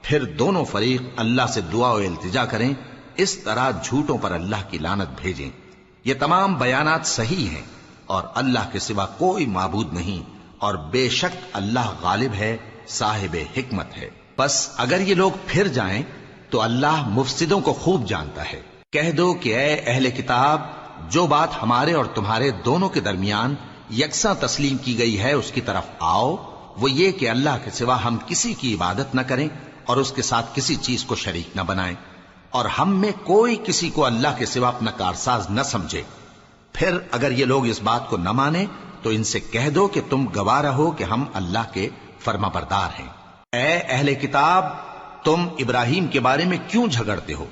Speaker 1: پھر دونوں فریق اللہ سے دعا و التجا کریں، اس طرح جھوٹوں پر اللہ کی لعنت بھیجیں۔ یہ تمام بیانات صحیح ہیں اور اللہ کے سوا کوئی معبود نہیں، اور بے شک اللہ غالب ہے، صاحب حکمت ہے۔ بس اگر یہ لوگ پھر جائیں تو اللہ مفسدوں کو خوب جانتا ہے۔ کہہ دو کہ اے اہل کتاب، جو بات ہمارے اور تمہارے دونوں کے درمیان یکساں تسلیم کی گئی ہے اس کی طرف آؤ، وہ یہ کہ اللہ کے سوا ہم کسی کی عبادت نہ کریں اور اس کے ساتھ کسی چیز کو شریک نہ بنائیں، اور ہم میں کوئی کسی کو اللہ کے سوا اپنا کارساز نہ سمجھے۔ پھر اگر یہ لوگ اس بات کو نہ مانیں تو ان سے کہہ دو کہ تم گواہ رہو کہ ہم اللہ کے فرما بردار ہیں۔ اے اہل کتاب، تم ابراہیم کے بارے میں کیوں جھگڑتے ہو؟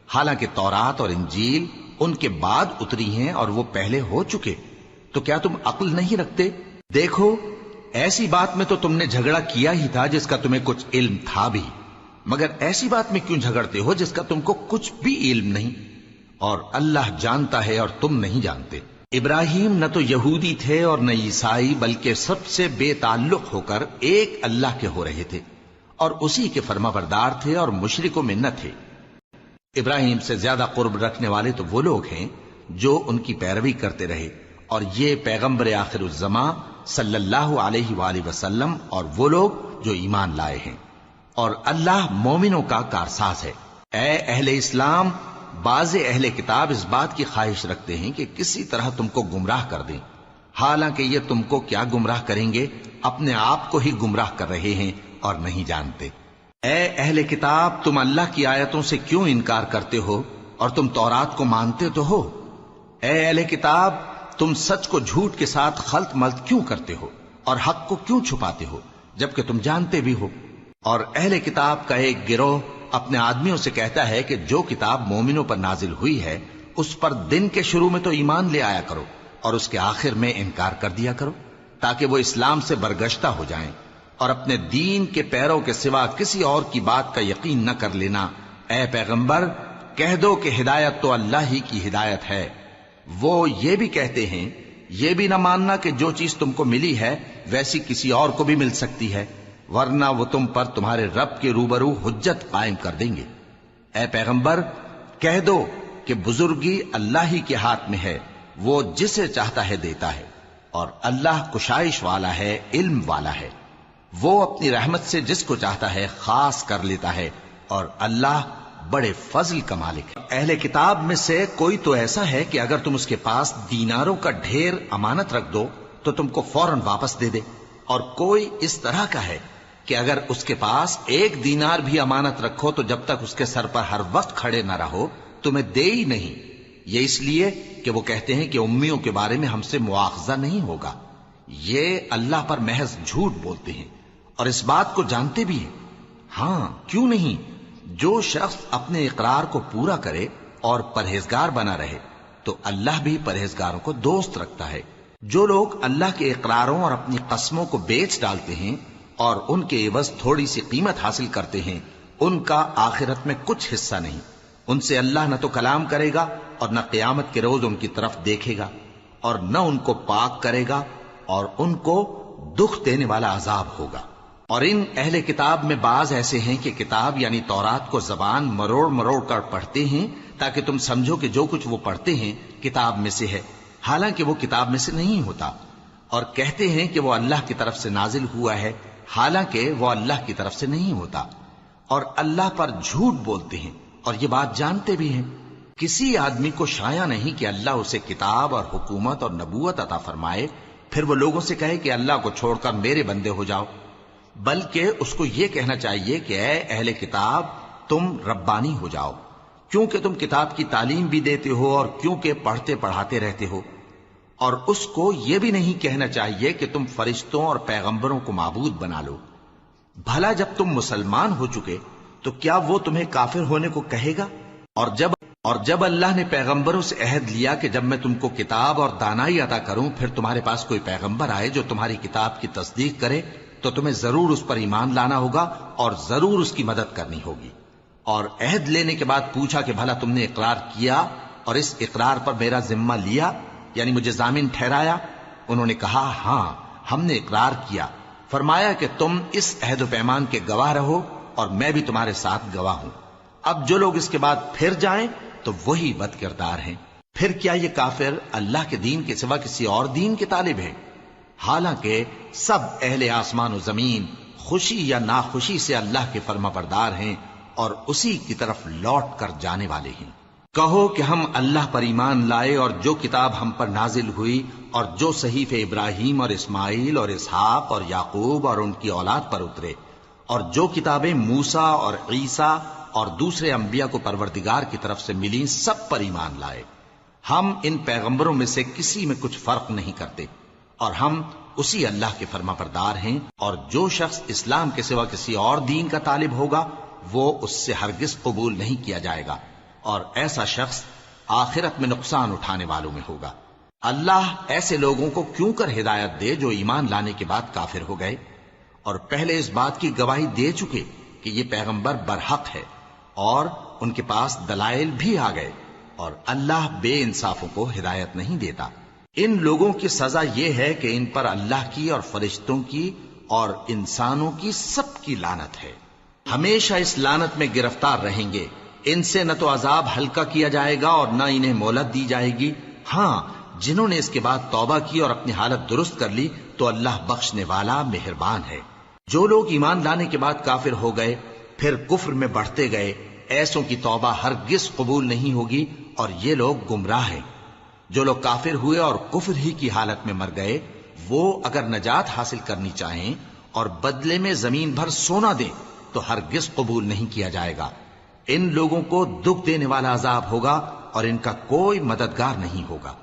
Speaker 1: حالانکہ تورات اور انجیل ان کے بعد اتری ہیں اور وہ پہلے ہو چکے، تو کیا تم عقل نہیں رکھتے؟ دیکھو، ایسی بات میں تو تم نے جھگڑا کیا ہی تھا جس کا تمہیں کچھ علم تھا بھی، مگر ایسی بات میں کیوں جھگڑتے ہو جس کا تم کو کچھ بھی علم نہیں؟ اور اللہ جانتا ہے اور تم نہیں جانتے۔ ابراہیم نہ تو یہودی تھے اور نہ عیسائی، بلکہ سب سے بے تعلق ہو کر ایک اللہ کے ہو رہے تھے، اور اسی کے فرما بردار تھے اور مشرکوں میں نہ تھے۔ ابراہیم سے زیادہ قرب رکھنے والے تو وہ لوگ ہیں جو ان کی پیروی کرتے رہے، اور یہ پیغمبر آخر الزماں صلی اللہ علیہ وآلہ وسلم اور وہ لوگ جو ایمان لائے ہیں، اور اللہ مومنوں کا کارساز ہے۔ اے اہل اسلام، بعض اہل کتاب اس بات کی خواہش رکھتے ہیں کہ کسی طرح تم کو گمراہ کر دیں، حالانکہ یہ تم کو کیا گمراہ کریں گے، اپنے آپ کو ہی گمراہ کر رہے ہیں اور نہیں جانتے۔ اے اہل کتاب، تم اللہ کی آیتوں سے کیوں انکار کرتے ہو اور تم تورات کو مانتے تو ہو؟ اے اہل کتاب، تم سچ کو جھوٹ کے ساتھ خلط ملط کیوں کرتے ہو اور حق کو کیوں چھپاتے ہو جبکہ تم جانتے بھی ہو؟ اور اہل کتاب کا ایک گروہ اپنے آدمیوں سے کہتا ہے کہ جو کتاب مومنوں پر نازل ہوئی ہے اس پر دن کے شروع میں تو ایمان لے آیا کرو اور اس کے آخر میں انکار کر دیا کرو، تاکہ وہ اسلام سے برگشتہ ہو جائیں، اور اپنے دین کے پیروں کے سوا کسی اور کی بات کا یقین نہ کر لینا۔ اے پیغمبر، کہہ دو کہ ہدایت تو اللہ ہی کی ہدایت ہے۔ وہ یہ بھی کہتے ہیں، یہ بھی نہ ماننا کہ جو چیز تم کو ملی ہے ویسی کسی اور کو بھی مل سکتی ہے، ورنہ وہ تم پر تمہارے رب کے روبرو حجت قائم کر دیں گے۔ اے پیغمبر، کہہ دو کہ بزرگی اللہ ہی کے ہاتھ میں ہے، وہ جسے چاہتا ہے دیتا ہے، اور اللہ کشائش والا ہے، علم والا ہے، وہ اپنی رحمت سے جس کو چاہتا ہے خاص کر لیتا ہے، اور اللہ بڑے فضل کا مالک ہے۔ اہل کتاب میں سے کوئی تو ایسا ہے کہ اگر تم اس کے پاس دیناروں کا ڈھیر امانت رکھ دو تو تم کو فوراً واپس دے دے، اور کوئی اس طرح کا ہے کہ اگر اس کے پاس 1 دینار بھی امانت رکھو تو جب تک اس کے سر پر ہر وقت کھڑے نہ رہو تمہیں دے ہی نہیں. یہ اس لیے کہ وہ کہتے ہیں کہ امیوں کے بارے میں ہم سے مواخذہ نہیں ہوگا. یہ اللہ پر محض جھوٹ بولتے ہیں اور اس بات کو جانتے بھی ہیں. ہاں کیوں نہیں، جو شخص اپنے اقرار کو پورا کرے اور پرہیزگار بنا رہے تو اللہ بھی پرہیزگاروں کو دوست رکھتا ہے. جو لوگ اللہ کے اقراروں اور اپنی قسموں کو بیچ ڈالتے ہیں اور ان کے عوض تھوڑی سی قیمت حاصل کرتے ہیں، ان کا آخرت میں کچھ حصہ نہیں. ان سے اللہ نہ تو کلام کرے گا اور نہ قیامت کے روز ان کی طرف دیکھے گا اور نہ ان کو پاک کرے گا اور ان کو دکھ دینے والا عذاب ہوگا. اور ان اہل کتاب میں بعض ایسے ہیں کہ کتاب یعنی تورات کو زبان مروڑ مروڑ کر پڑھتے ہیں تاکہ تم سمجھو کہ جو کچھ وہ پڑھتے ہیں کتاب میں سے ہے، حالانکہ وہ کتاب میں سے نہیں ہوتا. اور کہتے ہیں کہ وہ اللہ کی طرف سے نازل ہوا ہے، حالانکہ وہ اللہ کی طرف سے نہیں ہوتا. اور اللہ پر جھوٹ بولتے ہیں اور یہ بات جانتے بھی ہیں. کسی آدمی کو شایع نہیں کہ اللہ اسے کتاب اور حکومت اور نبوت عطا فرمائے پھر وہ لوگوں سے کہے کہ اللہ کو چھوڑ کر میرے بندے ہو جاؤ، بلکہ اس کو یہ کہنا چاہیے کہ اے اہل کتاب تم ربانی ہو جاؤ، کیونکہ تم کتاب کی تعلیم بھی دیتے ہو اور کیونکہ پڑھتے پڑھاتے رہتے ہو. اور اس کو یہ بھی نہیں کہنا چاہیے کہ تم فرشتوں اور پیغمبروں کو معبود بنا لو. بھلا جب تم مسلمان ہو چکے تو کیا وہ تمہیں کافر ہونے کو کہے گا؟ اور جب اللہ نے پیغمبروں سے عہد لیا کہ جب میں تم کو کتاب اور دانائی عطا کروں پھر تمہارے پاس کوئی پیغمبر آئے جو تمہاری کتاب کی تصدیق کرے تو تمہیں ضرور اس پر ایمان لانا ہوگا اور ضرور اس کی مدد کرنی ہوگی. اور عہد لینے کے بعد پوچھا کہ بھلا تم نے اقرار کیا اور اس اقرار پر میرا ذمہ لیا، یعنی مجھے ضامن ٹھہرایا؟ انہوں نے کہا ہاں ہم نے اقرار کیا. فرمایا کہ تم اس عہد و پیمان کے گواہ رہو اور میں بھی تمہارے ساتھ گواہ ہوں. اب جو لوگ اس کے بعد پھر جائیں تو وہی بد کردار ہیں. پھر کیا یہ کافر اللہ کے دین کے سوا کسی اور دین کے طالب ہیں؟ حالانکہ سب اہل آسمان و زمین خوشی یا ناخوشی سے اللہ کے فرما بردار ہیں اور اسی کی طرف لوٹ کر جانے والے ہیں. کہو کہ ہم اللہ پر ایمان لائے اور جو کتاب ہم پر نازل ہوئی اور جو صحیفے ابراہیم اور اسماعیل اور اسحاق اور یعقوب اور ان کی اولاد پر اترے اور جو کتابیں موسیٰ اور عیسیٰ اور دوسرے انبیاء کو پروردگار کی طرف سے ملیں سب پر ایمان لائے. ہم ان پیغمبروں میں سے کسی میں کچھ فرق نہیں کرتے اور ہم اسی اللہ کے فرما بردار ہیں. اور جو شخص اسلام کے سوا کسی اور دین کا طالب ہوگا وہ اس سے ہرگز قبول نہیں کیا جائے گا اور ایسا شخص آخرت میں نقصان اٹھانے والوں میں ہوگا. اللہ ایسے لوگوں کو کیوں کر ہدایت دے جو ایمان لانے کے بعد کافر ہو گئے اور پہلے اس بات کی گواہی دے چکے کہ یہ پیغمبر برحق ہے اور ان کے پاس دلائل بھی آ گئے، اور اللہ بے انصافوں کو ہدایت نہیں دیتا. ان لوگوں کی سزا یہ ہے کہ ان پر اللہ کی اور فرشتوں کی اور انسانوں کی سب کی لعنت ہے. ہمیشہ اس لعنت میں گرفتار رہیں گے. ان سے نہ تو عذاب ہلکا کیا جائے گا اور نہ انہیں مہلت دی جائے گی. ہاں جنہوں نے اس کے بعد توبہ کی اور اپنی حالت درست کر لی تو اللہ بخشنے والا مہربان ہے. جو لوگ ایمان لانے کے بعد کافر ہو گئے پھر کفر میں بڑھتے گئے ایسوں کی توبہ ہرگز قبول نہیں ہوگی اور یہ لوگ گمراہ ہیں. جو لوگ کافر ہوئے اور کفر ہی کی حالت میں مر گئے وہ اگر نجات حاصل کرنی چاہیں اور بدلے میں زمین بھر سونا دیں تو ہرگز قبول نہیں کیا جائے گا. ان لوگوں کو دکھ دینے والا عذاب ہوگا اور ان کا کوئی مددگار نہیں ہوگا.